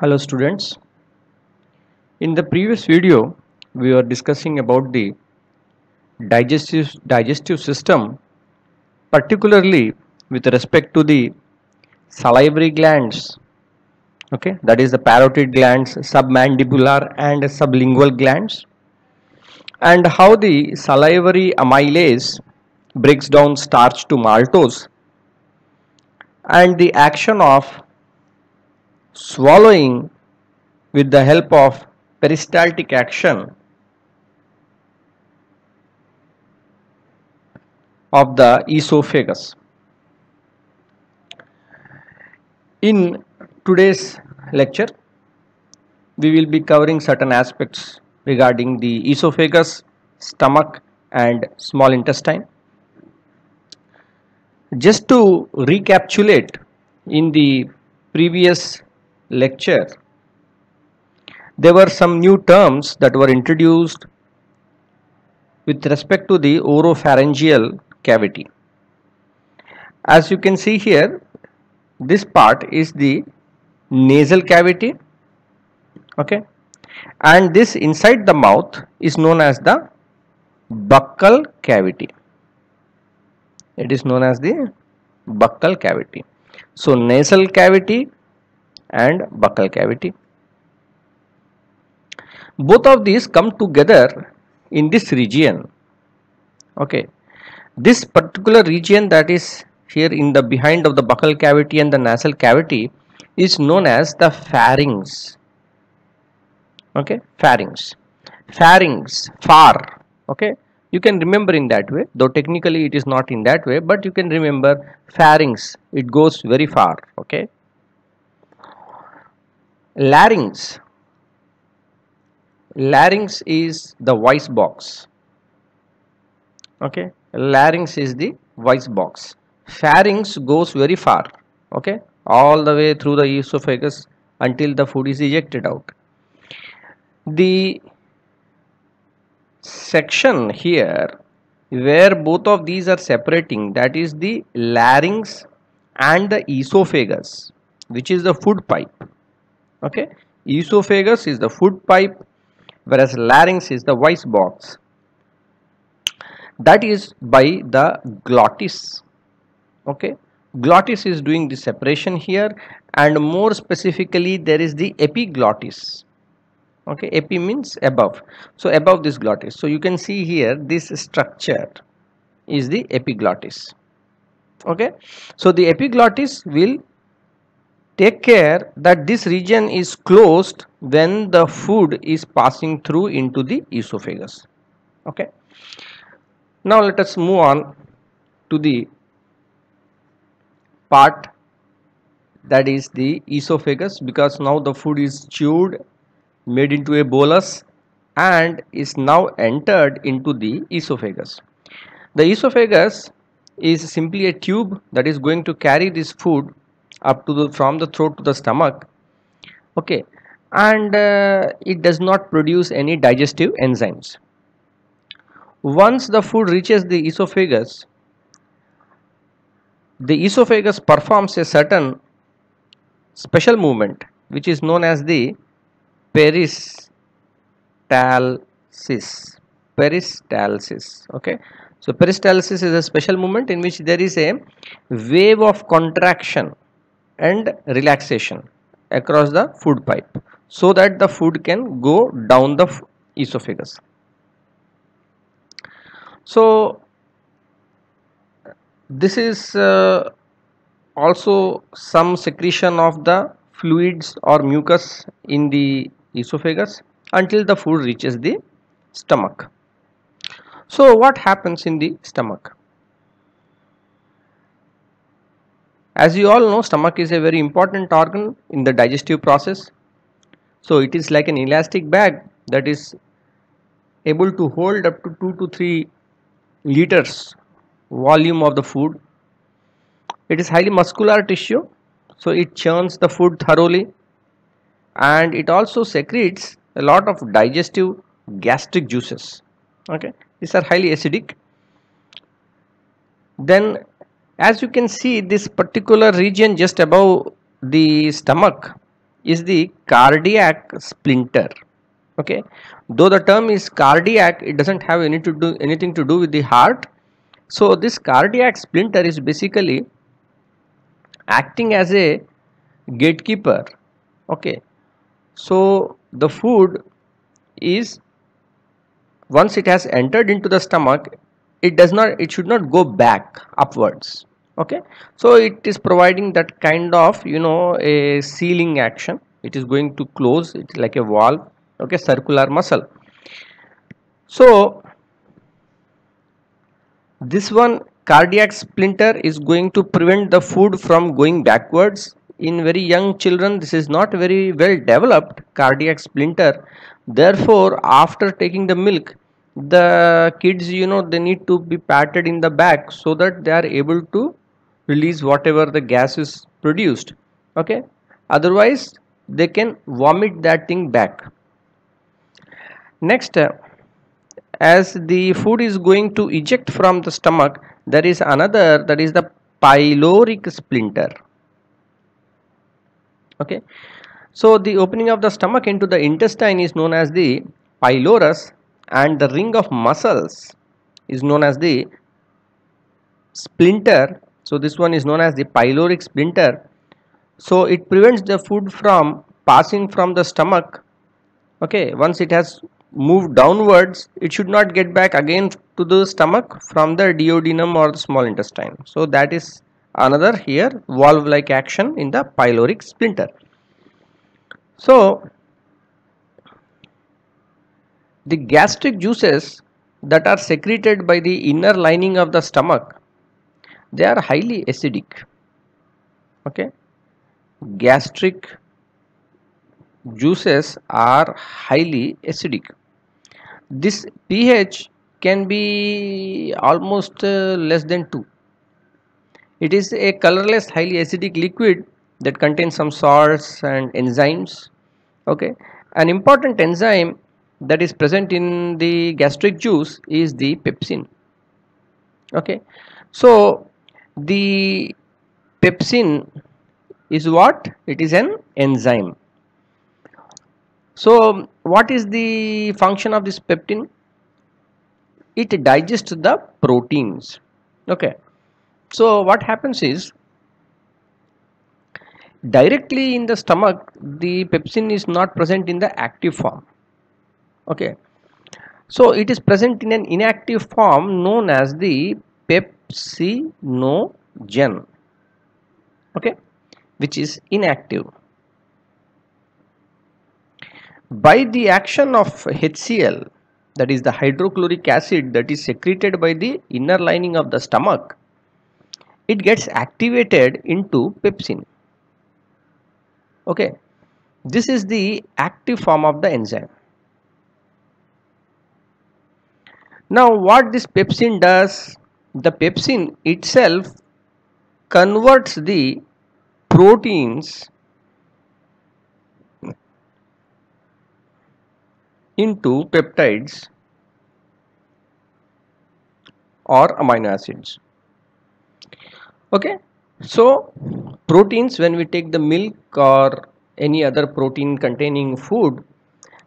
Hello students. In the previous video we were discussing about the digestive system, particularly with respect to the salivary glands, okay, that is the parotid glands, submandibular and sublingual glands, and how the salivary amylase breaks down starch to maltose, and the action of swallowing with the help of peristaltic action of the esophagus. In today's lecture, we will be covering certain aspects regarding the esophagus, stomach, and small intestine. Just to recapitulate, in the previous lecture, there were some new terms that were introduced with respect to the oropharyngeal cavity. As you can see here, this part is the nasal cavity, okay, and this inside the mouth is known as the buccal cavity. It is known as the buccal cavity. So nasal cavity and buccal cavity, both of these come together in this region, okay. This particular region that is here in the behind of the buccal cavity and the nasal cavity is known as the pharynx, okay. Pharynx, far, okay. You can remember in that way, though technically it is not in that way, but you can remember pharynx, it goes very far, okay. Larynx is the voice box, okay. Larynx is the voice box. Pharynx goes very far, okay, all the way through the esophagus until the food is ejected out. The section here where both of these are separating, that is the larynx and the esophagus, which is the food pipe, okay. Esophagus is the food pipe, whereas larynx is the voice box. That is by the glottis, okay. Glottis is doing the separation here, and more specifically there is the epiglottis, okay. Epi means above, so above this glottis. So you can see here this structure is the epiglottis, okay. So the epiglottis will take care that this region is closed when the food is passing through into the esophagus, okay. Now let us move on to the part that is the esophagus, because now the food is chewed, made into a bolus, and is now entered into the esophagus. The esophagus is simply a tube that is going to carry this food up to the from the throat to the stomach, okay, and it does not produce any digestive enzymes. Once the food reaches the esophagus performs a certain special movement which is known as the peristalsis, okay. So peristalsis is a special movement in which there is a wave of contraction and relaxation across the food pipe so that the food can go down the esophagus. So this is also some secretion of the fluids or mucus in the esophagus until the food reaches the stomach. So what happens in the stomach? As you all know, stomach is a very important organ in the digestive process. So it is like an elastic bag that is able to hold up to 2 to 3 liters volume of the food. It is highly muscular tissue, so it churns the food thoroughly, and it also secretes a lot of digestive gastric juices, okay. These are highly acidic. Then as you can see, this particular region just above the stomach is the cardiac splinter. Okay, though the term is cardiac, it doesn't have anything to do with the heart. So this cardiac splinter is basically acting as a gatekeeper. Okay, so the food is, once it has entered into the stomach, it should not go back upwards. Okay, so it is providing that kind of, a sealing action. It is going to close it like a valve. Okay, circular muscle. So this one, cardiac splinter, is going to prevent the food from going backwards. In very young children, this is not very well developed, cardiac splinter. Therefore, after taking the milk, the kids, they need to be patted in the back so that they are able to release whatever the gas is produced. Okay, otherwise they can vomit that thing back. Next, as the food is going to eject from the stomach, there is another, that is the pyloric splinter. Okay, so the opening of the stomach into the intestine is known as the pylorus, and the ring of muscles is known as the splinter. So this one is known as the pyloric splinter. So it prevents the food from passing from the stomach. Okay, once it has moved downwards, it should not get back again to the stomach from the duodenum or the small intestine. So that is another here valve like action in the pyloric splinter. So the gastric juices that are secreted by the inner lining of the stomach, they are highly acidic. Okay, gastric juices are highly acidic. This pH can be almost less than 2. It is a colorless, highly acidic liquid that contains some salts and enzymes. Okay, an important enzyme that is present in the gastric juice is the pepsin. Okay, so the pepsin is what? It is an enzyme. So what is the function of this peptin? It digests the proteins. Okay, so what happens is, directly in the stomach, the pepsin is not present in the active form. Okay, so it is present in an inactive form known as the pepsinogen. Okay, which is inactive. By the action of HCl, that is the hydrochloric acid that is secreted by the inner lining of the stomach, it gets activated into pepsin. Okay, this is the active form of the enzyme. Now what this pepsin does, the pepsin itself converts the proteins into peptides or amino acids. Okay, so proteins, when we take the milk or any other protein containing food,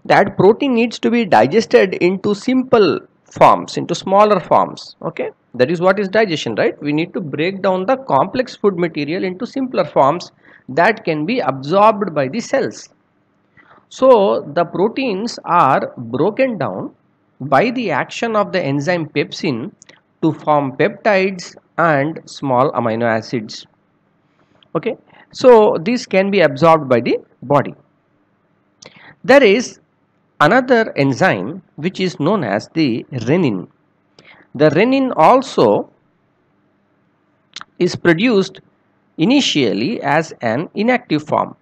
that protein needs to be digested into simple forms, into smaller forms. Okay, that is what is digestion, right? We need to break down the complex food material into simpler forms that can be absorbed by the cells. So the proteins are broken down by the action of the enzyme pepsin to form peptides and small amino acids. Okay, so these can be absorbed by the body. There is another enzyme which is known as the renin. The renin also is produced initially as an inactive form,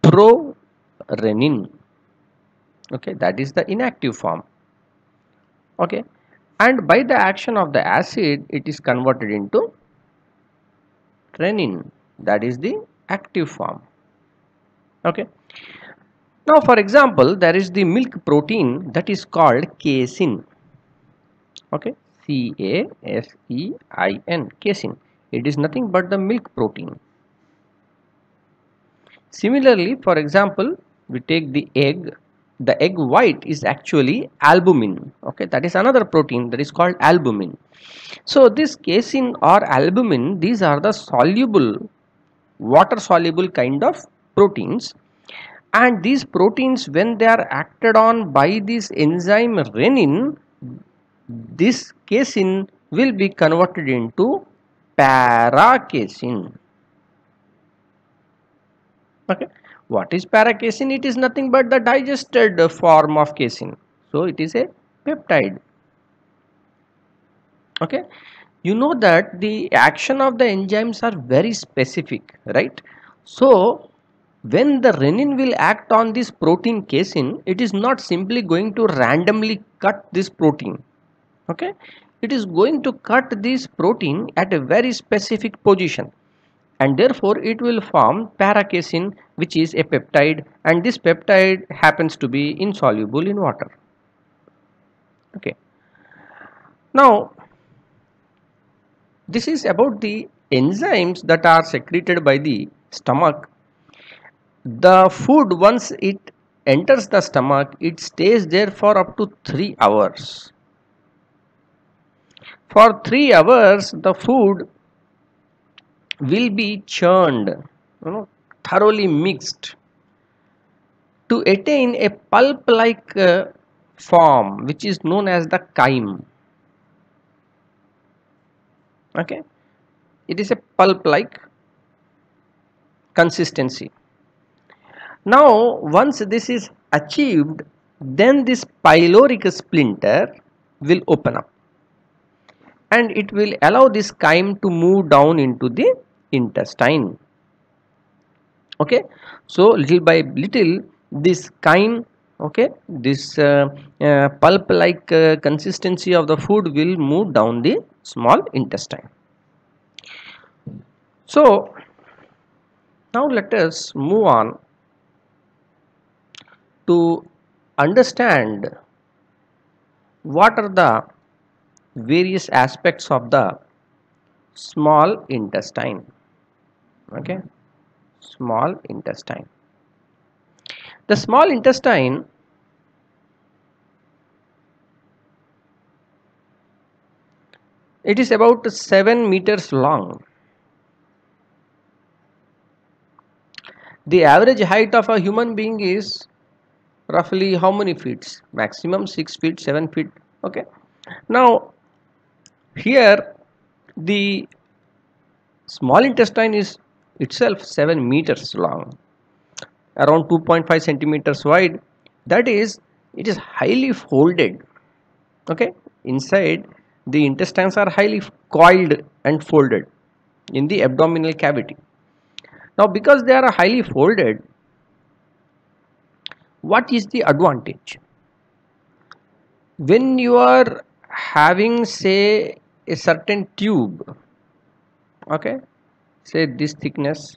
prorenin. Okay, that is the inactive form. Okay, and by the action of the acid, it is converted into renin, that is the active form. Okay, now for example, there is the milk protein that is called casein. Okay, casein, casein. It is nothing but the milk protein. Similarly, for example, we take the egg. The egg white is actually albumin. Okay, that is another protein that is called albumin. So this casein or albumin, these are the soluble, water soluble kind of proteins, and these proteins, when they are acted on by this enzyme renin, this casein will be converted into paracasein. Okay, what is paracasein? It is nothing but the digested form of casein, so it is a peptide. Okay, you know that the action of the enzymes are very specific, right? So when the renin will act on this protein casein, it is not simply going to randomly cut this protein. Okay, it is going to cut this protein at a very specific position, and therefore it will form paracasein, which is a peptide, and this peptide happens to be insoluble in water. Okay, now this is about the enzymes that are secreted by the stomach. The food, once it enters the stomach, it stays there for up to 3 hours. For 3 hours the food will be churned, thoroughly mixed to attain a pulp like form, which is known as the chyme. Okay, it is a pulp like consistency. Now once this is achieved, then this pyloric splinter will open up, and it will allow this chyme to move down into the intestine. Okay, so little by little this chyme, okay, this pulp like consistency of the food will move down the small intestine. So now let us move on to understand what are the various aspects of the small intestine. Okay, small intestine. The small intestine it is about 7 meters long. The average height of a human being is roughly how many feet? Maximum 6 feet, 7 feet. Okay, now here the small intestine is itself 7 meters long, around 2.5 centimeters wide. That is, it is highly folded. Okay, inside the intestines are highly coiled and folded in the abdominal cavity. Now because they are highly folded, what is the advantage? When you are having, say, a certain tube, okay, say this thickness,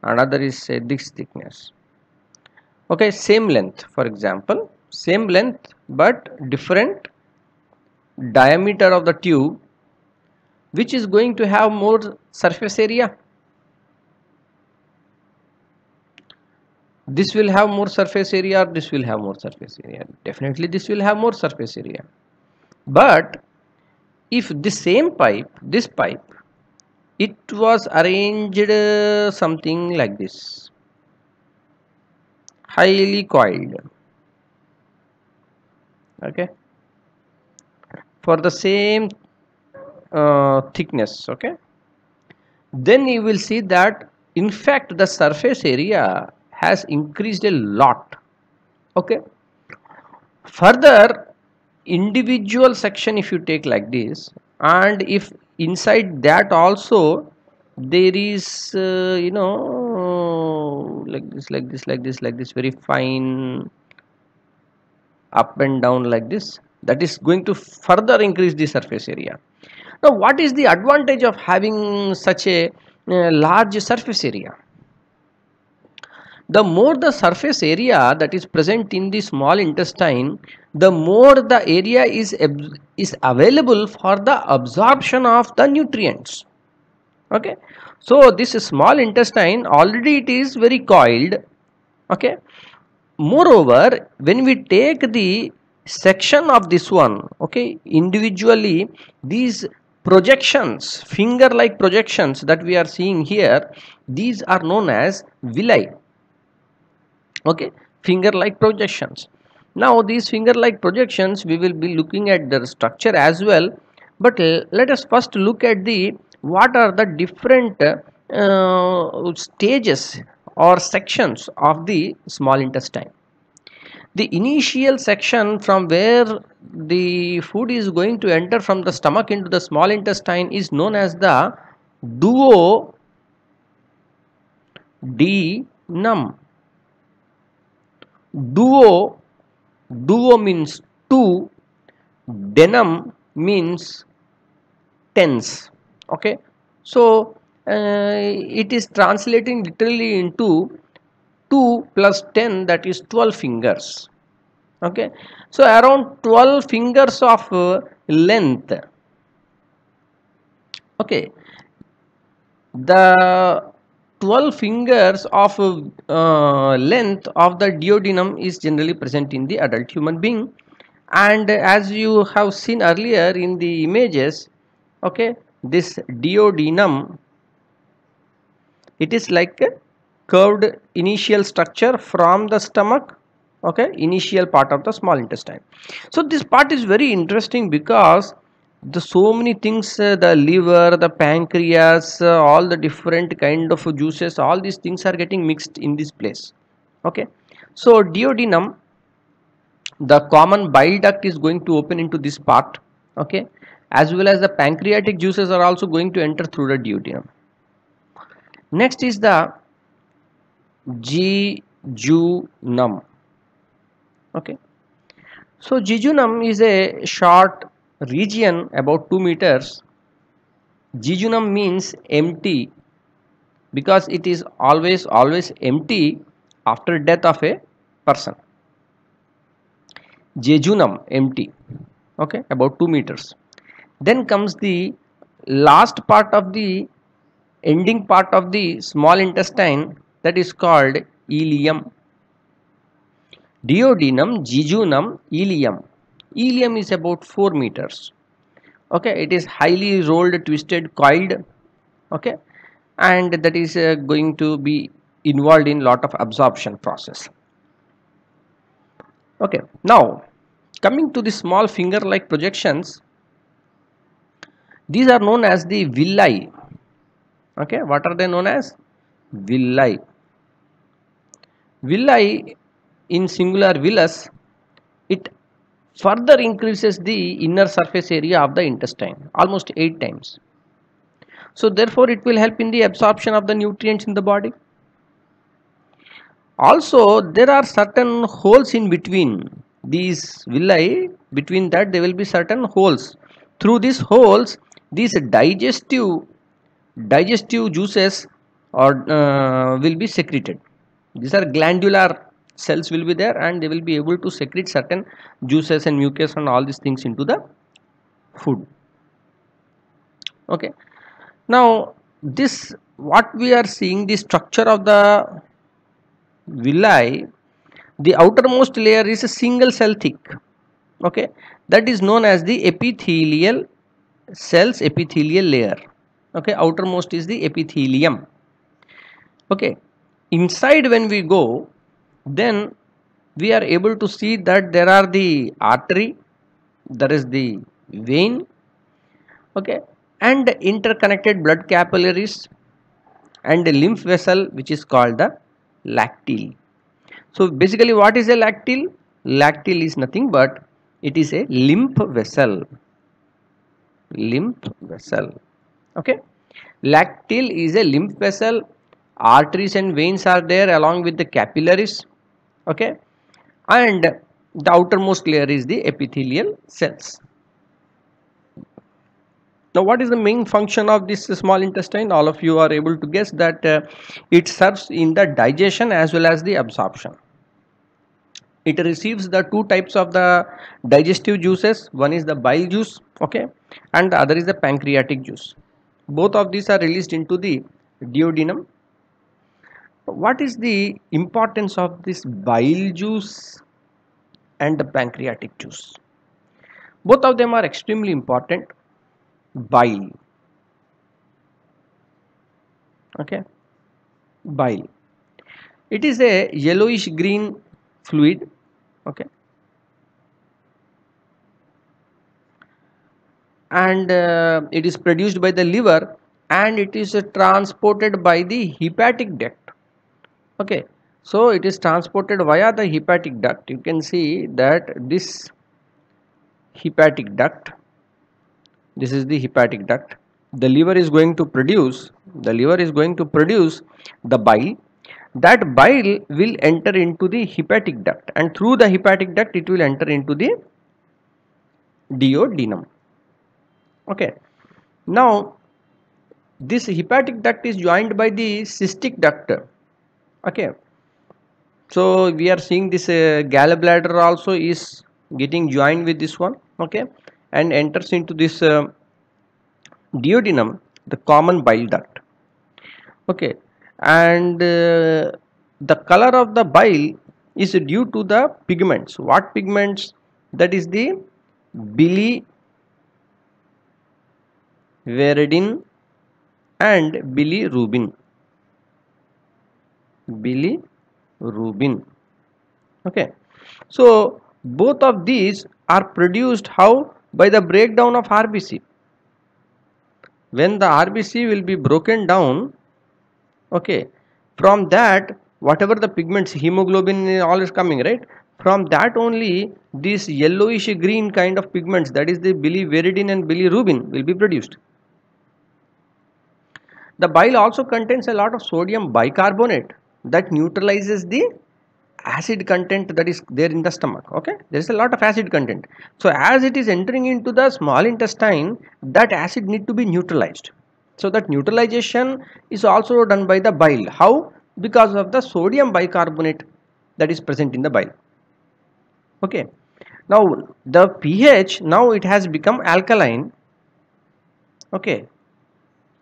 another is say this thickness, okay, same length, for example, same length but different diameter of the tube, which is going to have more surface area? This will have more surface area, or this will have more surface area? Definitely this will have more surface area. But if the same pipe, this pipe, it was arranged something like this, highly coiled, okay, for the same thickness, okay, then you will see that in fact the surface area has increased a lot. Okay, further, individual section if you take like this, and if inside that also there is like this, like this, like this, like this, very fine up and down like this, that is going to further increase the surface area. Now what is the advantage of having such a large surface area? The more the surface area that is present in the small intestine, the more the area is available for the absorption of the nutrients. Okay, So this small intestine already it is very coiled. Okay. Moreover, when we take the section of this one, okay, individually, these projections, finger like projections that we are seeing here, these are known as villi. Okay, finger like projections. Now these finger like projections, we will be looking at the structure as well, but let us first look at the what are the different stages or sections of the small intestine. The initial section from where the food is going to enter from the stomach into the small intestine is known as the duodenum. Duo, duo means two, denum means tens. Okay, so it is translating literally into 2 plus 10, that is 12 fingers. Okay, so around 12 fingers of length. Okay, the 12 fingers of length of the duodenum is generally present in the adult human being, and as you have seen earlier in the images, okay, this duodenum, it is like a curved initial structure from the stomach, okay, initial part of the small intestine. So this part is very interesting because the so many things, the liver, the pancreas, all the different kind of juices, all these things are getting mixed in this place. Okay, so duodenum, the common bile duct is going to open into this part. Okay, as well as the pancreatic juices are also going to enter through the duodenum. Next is the jejunum. Okay, so jejunum is a short region about 2 meters. Jejunum means empty because it is always empty after death of a person. Jejunum, empty. Okay, about 2 meters. Then comes the last part of the ending part of the small intestine, that is called ileum. Duodenum, jejunum, ileum. Ileum is about 4 meters. Okay, it is highly rolled, twisted, coiled. Okay, and that is going to be involved in lot of absorption process. Okay, now coming to the small finger like projections, these are known as the villi. Okay, what are they known as? Villi. Villi, in singular villus, it further increases the inner surface area of the intestine almost 8 times. So therefore it will help in the absorption of the nutrients in the body. Also there are certain holes in between these villi. Between that there will be certain holes. Through these holes, these digestive juices or will be secreted. These are glandular cells will be there, and they will be able to secrete certain juices and mucus and all these things into the food. Okay, now this what we are seeing, the structure of the villi, the outermost layer is a single cell thick. Okay, that is known as the epithelial cells, epithelial layer. Okay, outermost is the epithelium. Okay, inside when we go, then we are able to see that there are the artery, there is the vein, okay, and interconnected blood capillaries and a lymph vessel which is called the lacteal. So basically what is a lacteal? Lacteal is nothing but it is a lymph vessel. Lymph vessel. Okay, lacteal is a lymph vessel. Arteries and veins are there along with the capillaries. Okay, and the outermost layer is the epithelial cells. Now what is the main function of this small intestine? All of you are able to guess that it serves in the digestion as well as the absorption. It receives the two types of the digestive juices. One is the bile juice, okay, and the other is the pancreatic juice. Both of these are released into the duodenum. What is the importance of this bile juice and the pancreatic juice? Both of them are extremely important. Bile, okay, bile. It is a yellowish green fluid, okay, and it is produced by the liver, and it is transported by the hepatic duct. Okay, so it is transported via the hepatic duct. You can see that this hepatic duct, this is the hepatic duct. The liver is going to produce, the bile. That bile will enter into the hepatic duct, and through the hepatic duct it will enter into the duodenum. Okay, now this hepatic duct is joined by the cystic duct. Okay, so we are seeing this gallbladder also is getting joined with this one, okay, and enters into this duodenum, the common bile duct. Okay, and the color of the bile is due to the pigments. What pigments? That is the biliverdin and bilirubin. Bilirubin. Okay, so both of these are produced how? By the breakdown of RBC. When the RBC will be broken down, okay, from that whatever the pigments, hemoglobin all is coming, right? From that only this yellowish green kind of pigments, that is the biliverdin and bilirubin, will be produced. The bile also contains a lot of sodium bicarbonate that neutralizes the acid content that is there in the stomach. Okay, there is a lot of acid content. So as it is entering into the small intestine, that acid need to be neutralized. So that neutralization is also done by the bile. How? Because of the sodium bicarbonate that is present in the bile. Okay, now the pH, now it has become alkaline. Okay,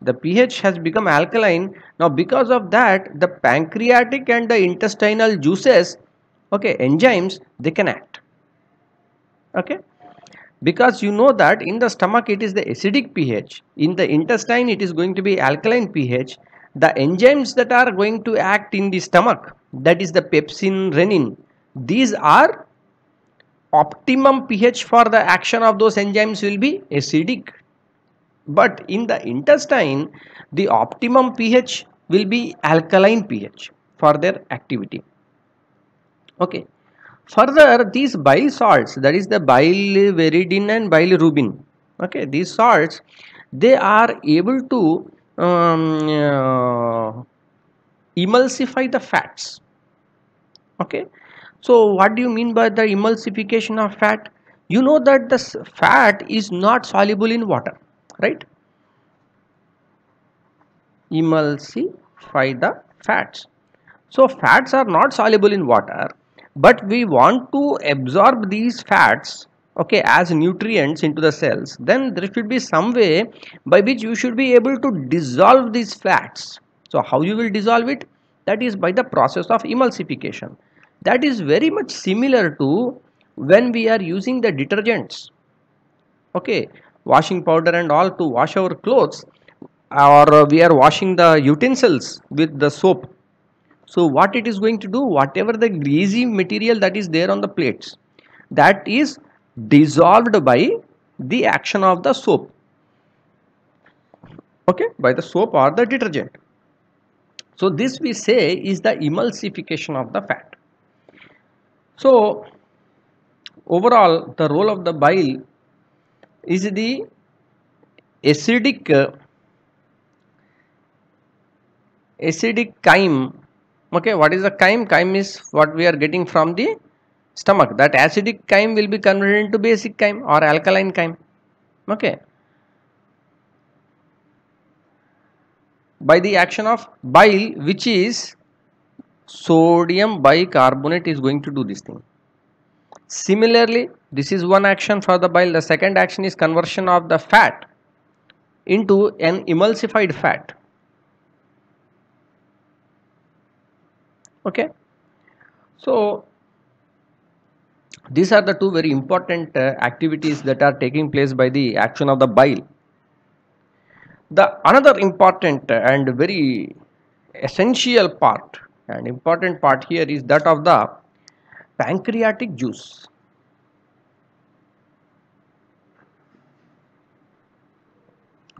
the pH has become alkaline. Now because of that, the pancreatic and the intestinal juices, okay, enzymes, they can act. Okay, because you know that in the stomach it is the acidic pH, in the intestine it is going to be alkaline pH. The enzymes that are going to act in the stomach, that is the pepsin, renin, these are optimum pH for the action of those enzymes will be acidic. But in the intestine, the optimum pH will be alkaline pH for their activity. Okay, further these bile salts, that is the biliverdin and bilirubin, okay, these salts, they are able to emulsify the fats. Okay, so what do you mean by the emulsification of fat? You know that the fat is not soluble in water, right? Emulsify the fats. So fats are not soluble in water, but we want to absorb these fats, okay, as nutrients into the cells. Then there should be some way by which you should be able to dissolve these fats. So how you will dissolve it? That is by the process of emulsification. That is very much similar to when we are using the detergents, okay, washing powder and all to wash our clothes, or we are washing the utensils with the soap. So what it is going to do, whatever the greasy material that is there on the plates, that is dissolved by the action of the soap, okay, by the soap or the detergent. So this we say is the emulsification of the fat. So overall the role of the bile is the acidic chyme. Okay, what is the chyme? Chyme is what we are getting from the stomach. That acidic chyme will be converted into basic chyme or alkaline chyme. Okay, by the action of bile, which is sodium bicarbonate, is going to do this thing. Similarly, this is one action for the bile. The second action is conversion of the fat into an emulsified fat. Okay, so these are the two very important activities that are taking place by the action of the bile. The another important and very essential part and important part here is that of the pancreatic juice.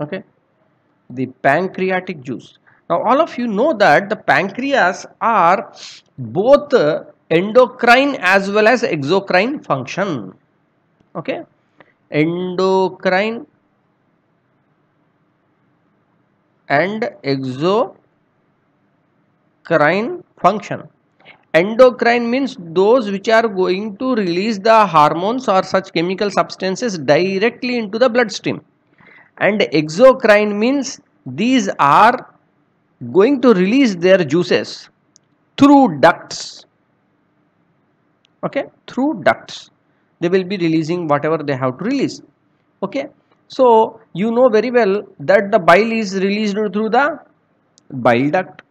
Okay, the pancreatic juice. Now all of you know that the pancreas are both endocrine as well as exocrine function. Okay, endocrine and exocrine function. Endocrine means those which are going to release the hormones or such chemical substances directly into the bloodstream, and exocrine means these are going to release their juices through ducts. Okay, through ducts they will be releasing whatever they have to release. Okay, so you know very well that the bile is released through the bile duct,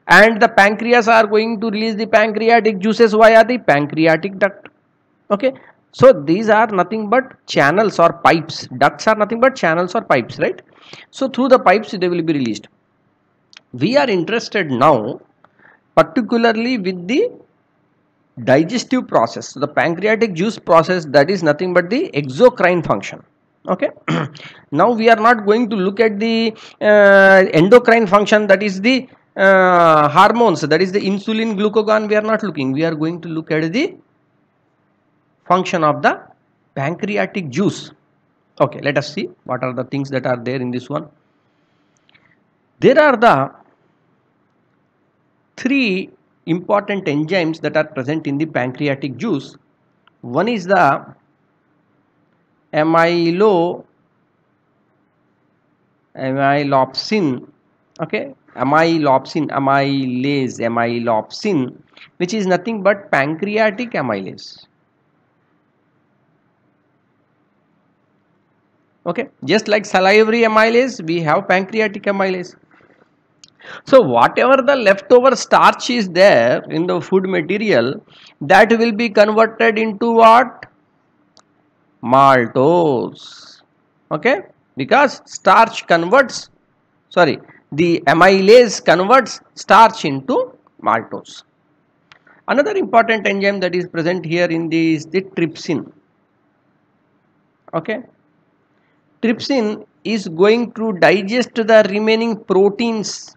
and the pancreas are going to release the pancreatic juices via the pancreatic duct. Okay, so these are nothing but channels or pipes. Ducts are nothing but channels or pipes, right? So through the pipes they will be released. We are interested now particularly with the digestive process. So the pancreatic juice process, that is nothing but the exocrine function. Okay, now we are not going to look at the endocrine function, that is the hormones, that is the insulin, glucagon. We are not looking. We are going to look at the function of the pancreatic juice. Okay, let us see what are the things that are there in this one. There are the three important enzymes that are present in the pancreatic juice. One is the amylopsin. Okay, amylopsin, which is nothing but pancreatic amylase. Okay, just like salivary amylase, we have pancreatic amylase. So whatever the leftover starch is there in the food material, that will be converted into what? Maltose. Okay, because starch converts, sorry, the amylase converts starch into maltose. Another important enzyme that is present here in this is the trypsin. Okay, trypsin is going to digest the remaining proteins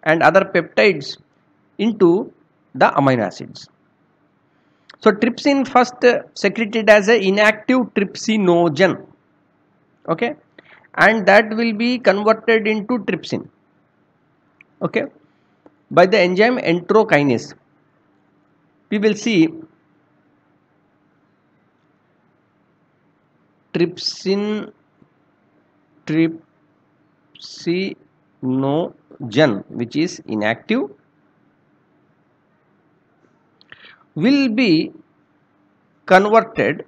and other peptides into the amino acids. So trypsin first secreted as an inactive trypsinogen. Okay, and that will be converted into trypsin. Okay, by the enzyme enterokinase. We will see trypsinogen, which is inactive, will be converted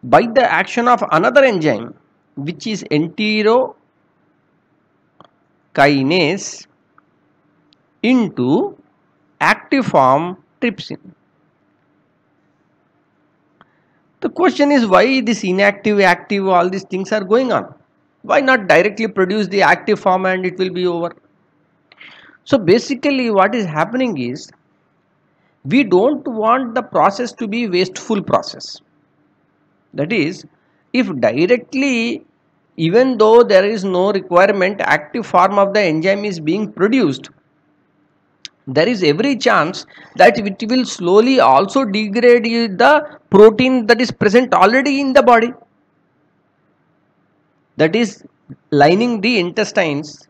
by the action of another enzyme, which is enterokinase, into active form trypsin. The question is, why this inactive, active, all these things are going on? Why not directly produce the active form and it will be over? So basically what is happening is, we don't want the process to be wasteful process. That is, if directly, even though there is no requirement, active form of the enzyme is being produced, there is every chance that it will slowly also degrade the protein that is present already in the body, that is lining the intestines,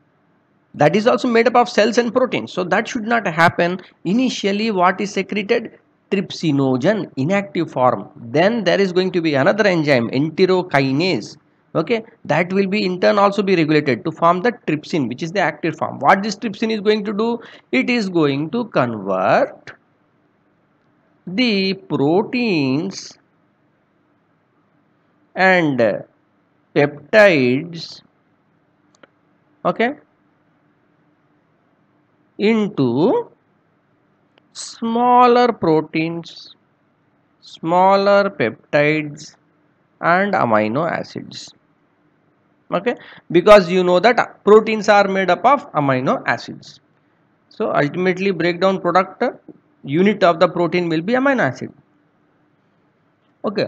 that is also made up of cells and proteins. So that should not happen. Initially what is secreted? Trypsinogen, inactive form. Then there is going to be another enzyme, enterokinase. Okay, that will be in turn also be regulated to form the trypsin, which is the active form. What this trypsin is going to do? It is going to convert the proteins and peptides, okay, into smaller proteins, smaller peptides and amino acids. Okay, because you know that proteins are made up of amino acids. So ultimately breakdown product unit of the protein will be amino acid. Okay,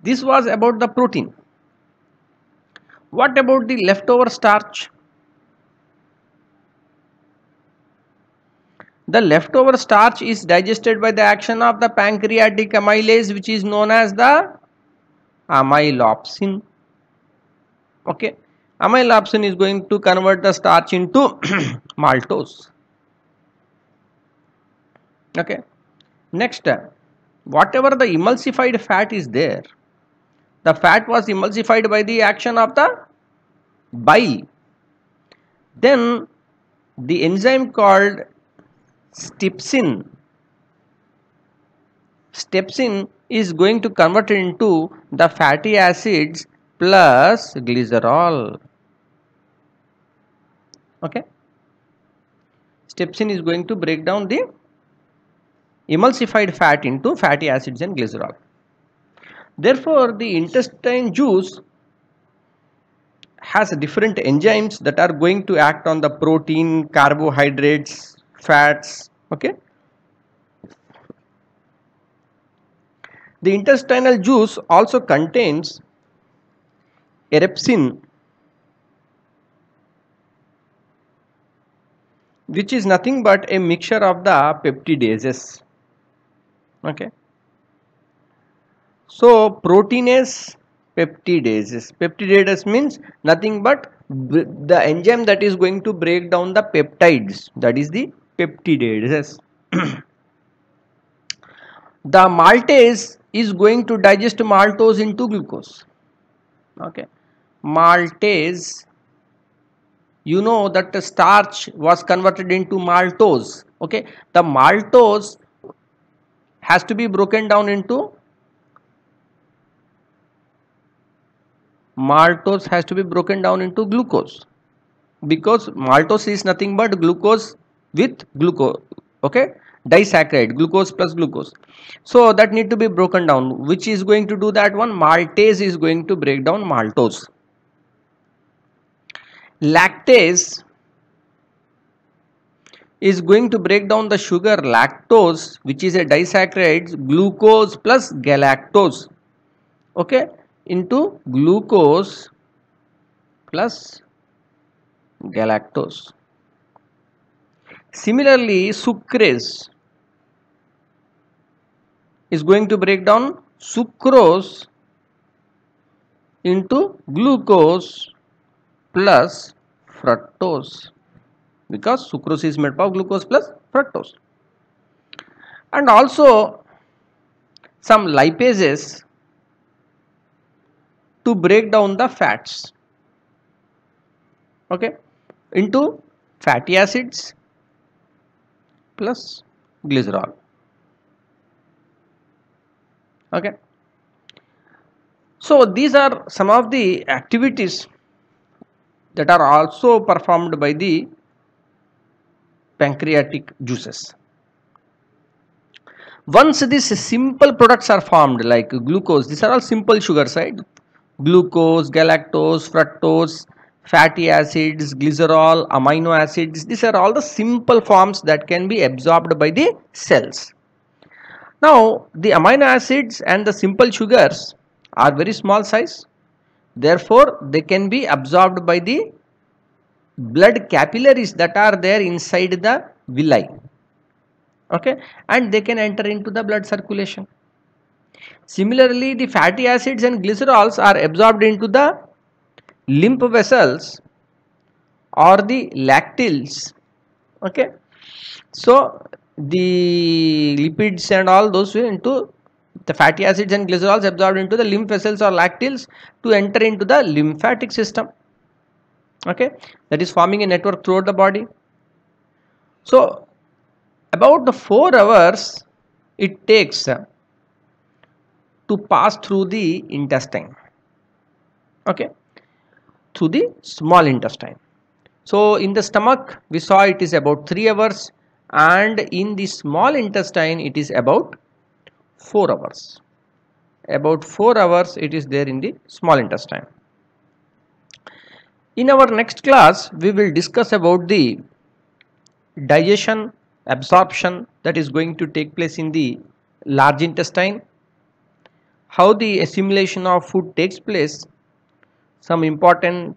this was about the protein. What about the leftover starch? The leftover starch is digested by the action of the pancreatic amylase, which is known as the amylopsin. Okay, amylopsin is going to convert the starch into maltose. Okay, next, whatever the emulsified fat is there, the fat was emulsified by the action of the bile. Then the enzyme called stepsin is going to convert it into the fatty acids plus glycerol. Okay, stepsin is going to break down the emulsified fat into fatty acids and glycerol. Therefore, the intestine juice has different enzymes that are going to act on the protein, carbohydrates, fats. Okay, the intestinal juice also contains erepsin, which is nothing but a mixture of the peptidases. Okay, so proteinase, peptidases. Peptidases means nothing but the enzyme that is going to break down the peptides, that is the peptidases. The maltase is going to digest maltose into glucose. Okay, maltase, you know that the starch was converted into maltose. Okay, the maltose has to be broken down into glucose, because maltose is nothing but glucose with glucose. Okay, disaccharide, glucose plus glucose. So that need to be broken down. Which is going to do that one? Maltase is going to break down maltose. Lactase is going to break down the sugar lactose, which is a disaccharide, glucose plus galactose. Okay, into glucose plus galactose. Similarly, sucrase is going to break down sucrose into glucose plus fructose, because sucrose is made up of glucose plus fructose. And also some lipases to break down the fats. Okay, into fatty acids plus glycerol. Okay, so these are some of the activities that are also performed by the pancreatic juices. Once these simple products are formed, like glucose, these are all simple sugars, right? Glucose, galactose, fructose, fatty acids, glycerol, amino acids, these are all the simple forms that can be absorbed by the cells. Now the amino acids and the simple sugars are very small size, therefore they can be absorbed by the blood capillaries that are there inside the villi. Okay, and they can enter into the blood circulation. Similarly, the fatty acids and glycerols are absorbed into the lymph vessels or the lacteals. Okay, so the lipids and all those will into the fatty acids and glycerols absorbed into the lymph vessels or lacteals to enter into the lymphatic system. Okay, that is forming a network throughout the body. So about the 4 hours it takes to pass through the intestine. Okay, through the small intestine. So in the stomach we saw it is about 3 hours, and in the small intestine it is about 4 hours. About 4 hours it is there in the small intestine. In our next class we will discuss about the digestion, absorption that is going to take place in the large intestine, how the assimilation of food takes place, some important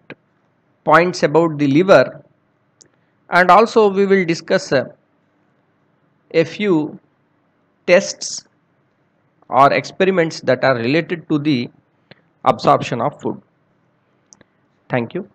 points about the liver, and also we will discuss a few tests or experiments that are related to the absorption of food. Thank you.